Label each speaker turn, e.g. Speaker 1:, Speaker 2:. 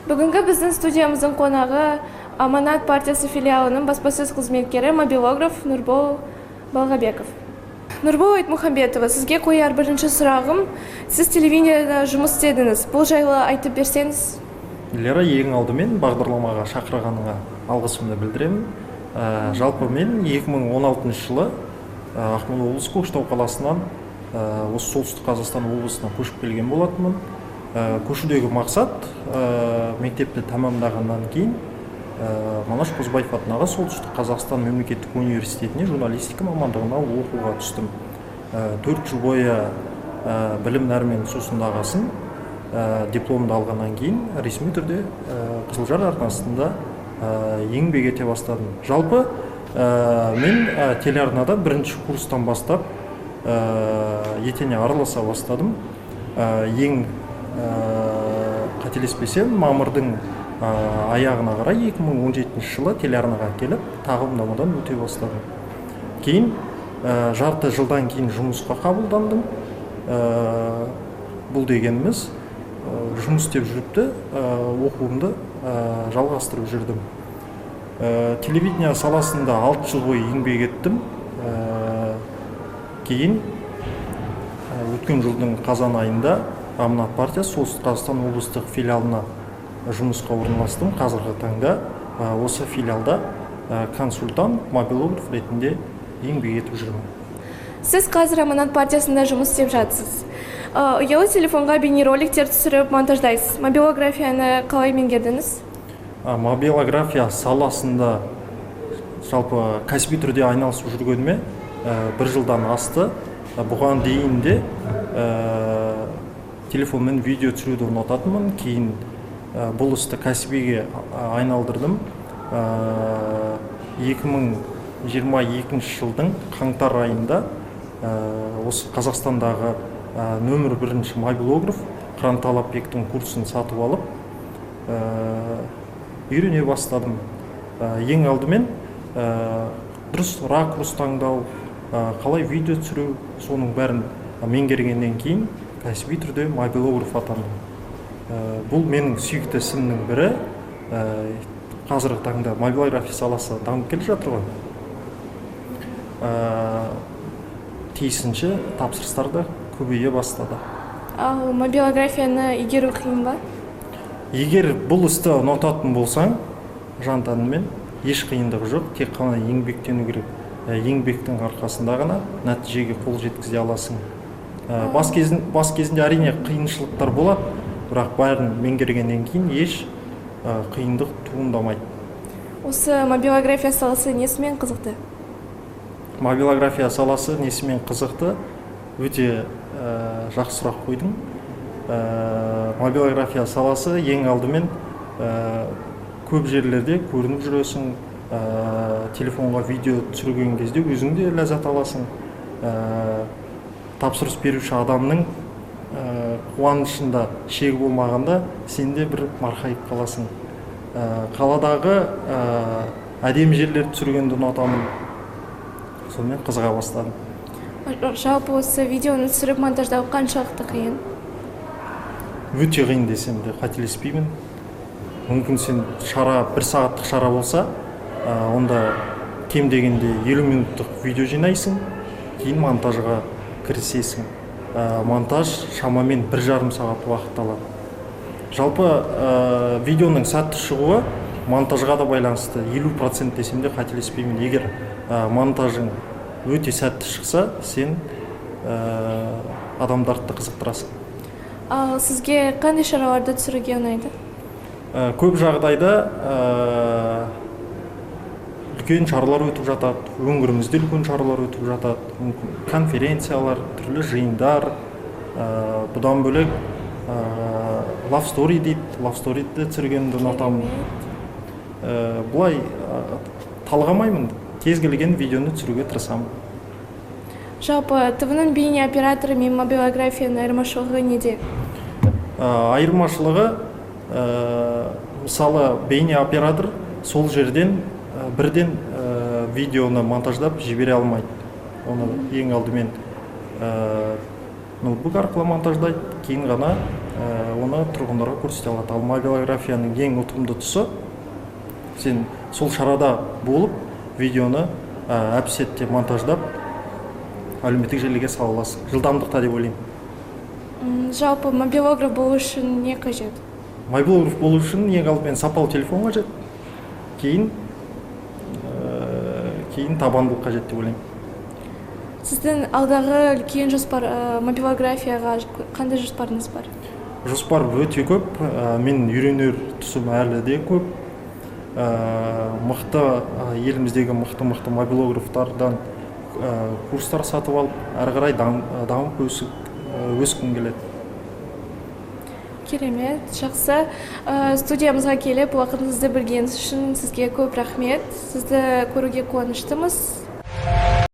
Speaker 1: Бүгінгі біздің студиямыздың қонағы Аманат партиясы филиалының баспасөз қызметкері мобилограф Нурбол Балғабеков. Нурбол Айтмухамбетова, сізге қояр бірінші сұрағым, сіз телевидениеда жұмыс істедіңіз. Бұл жайлы айтып берсеңіз?
Speaker 2: Лера, ең алдымен бағдарламаға шақырғаныңа алғысымды білдіремін. Жалпы мен 2016 жылы Ақмола облысы Көкшетау қаласынан осы солтүстік Қазақстан облысына көшіп келген болатынмын. Көшудегі мақсат мектепті тәмамдағаннан кейін Манаш Қозыбаев атындағы солтүстік Қазақстан мемлекеттік университетіне журналистика мамандығына оқуға түстім. 4 жыл бойы білім нәрмен сусындағасын дипломды алғаннан кейін ресми түрде Қызылжар арнасында еңбек ете бастадым. Жалпы мен телеарнада бірінші курстан бастап етене араласа бастадым. Ең қателеспесем, мамырдың аяғына қарай 2017 жылы телеарнаға келіп, тағылымдамадан өте бастадым. Кейін жарты жылдан кейін жұмысқа қабылдандым. Бұл дегеніміз жұмыс істеп жүріпті, оқуымды жалғастырып жүрдім. Телевидение саласында 6 жыл бойы еңбек еттім. Кейін өткен жылдың қазан айында Аманат партиясы солтүстік Қазақстан облыстық филиалына жұмысқа орналастым. Қазіргі таңда осы филиалда консультант, мобилограф ретінде еңбек етіп жүрмін.
Speaker 1: Сіз қазір Аманат партиясында жұмыс істеп жатсыз. Ұялы телефонға бейнероликтер түсіріп монтаждайсыз. Мобилографияны қалай меңгердіңіз?
Speaker 2: Мобилография саласында жалпы кәсіби түрде айналысып жүргеніме 1 жылдан асты. Бұған дейін де телефонмен видео түсіруді ұнататынмын. Кейін бұл істі кәсібиге айналдырдым. 2022 жылдың қаңтар айында осы Қазақстандағы нөмір 1 мобилограф Қыран Талапбектің курсын сатып алып үйрене бастадым. Ең алдымен дұрыс ракурс таңдау, қалай видео түсіру, соның бәрін меңгергеннен кейін кәсіби түрде мобилограф атандым. Бұл менің сүйікті ісімнің бірі. Қазіргі таңда мобилография саласы дамып келе жатыр ғой. Тиісінше тапсырыстар да көбейе бастады.
Speaker 1: Ал мобилографияны игеру қиын ба?
Speaker 2: Егер бұл істі ұнататын болсаң, жан тәніңмен еш қиындығы жоқ, тек қана еңбектену керек. Еңбектің арқасында ғана нәтижеге қол жеткізе аласың. Бас кезінде әрине қиыншылықтар болады, бірақ бәрін меңгергеннен кейін еш қиындық туындамайды.
Speaker 1: Осы мобилография саласы несімен қызықты?
Speaker 2: Мобилография саласы несімен қызықты? Өте жақсы сұрақ қойдың. Мобилография саласы ең алдымен көп жерлерде көрініп жүресің. Телефонға видео түсірген кезде өзің де ләззат аласың. Тапсырыс беруші адамның қуанышында шегі болмағанда сен де бір марқайып қаласың. Қаладағы әдемі жерлерді түсіргенді ұнатамын. Сонымен қызыға бастадым.
Speaker 1: Жалпы осы видеоны түсіріп монтаждау қаншалықты қиын?
Speaker 2: Өте қиын десем де қателеспеймін. Мүмкін сен шара 1 сағаттық шара болса, онда кем дегенде 50 минуттық видео жинайсың, кейін монтажға кірісесің. Монтаж шамамен 1,5 сағат уақыт алады. Жалпы видеоның сәтті шығуы монтажға да байланысты. 50% десем де қателеспеймін. Егер монтажың өте сәтті шықса, сен адамдарды қызықтырасың.
Speaker 1: Ал сізге қандай шараларды түсіруге ұнайды?
Speaker 2: Көп жағдайда үлкен шаралар өтіп жатады, өңірімізде үлкен шаралар өтіп жатады, конференциялар, түрлі жиындар, бұдан бөлек love story дейді, love story'ді түсіргенді ұнатамын. Бұлай талғамаймын, кез келген видеоны түсіруге тырысамын.
Speaker 1: Жалпы ТВ-ның бейне операторы мен мобилографияның айырмашылығы неде?
Speaker 2: Айырмашылығы, мысалы бейне оператор сол жерден бірден видеоны монтаждап жібере алмайды. Оны ең алдымен ноутбук арқылы монтаждайды, кейін ғана оны тұрғындарға көрсете алады. Ал мобилографияның ең ұтымды тұсы, сен сол шарада болып видеоны әп сәтте монтаждап әлеуметтік желіге сала аласың. Жылдамдықта деп ойлаймын.
Speaker 1: Жалпы мобилограф болу үшін не қажет?
Speaker 2: Мобилограф болу үшін ең алдымен сапалы телефон қажет, кейін табандылық қажет деп ойлаймын.
Speaker 1: Сіздің алдағы үлкен жоспар мобилографияға қандай жоспарыңыз бар?
Speaker 2: Жоспар өте көп, мен үйренер тұсым әлі де көп. Еліміздегі мықты мобилографтардан курстар сатып алып, әрі қарай дамып өскім келеді.
Speaker 1: Керемет, жақсы. Студиямызға келіп, уақытыңызды бөлгеніңіз үшін сізге көп рахмет. Сізді көруге қуаныштымыз.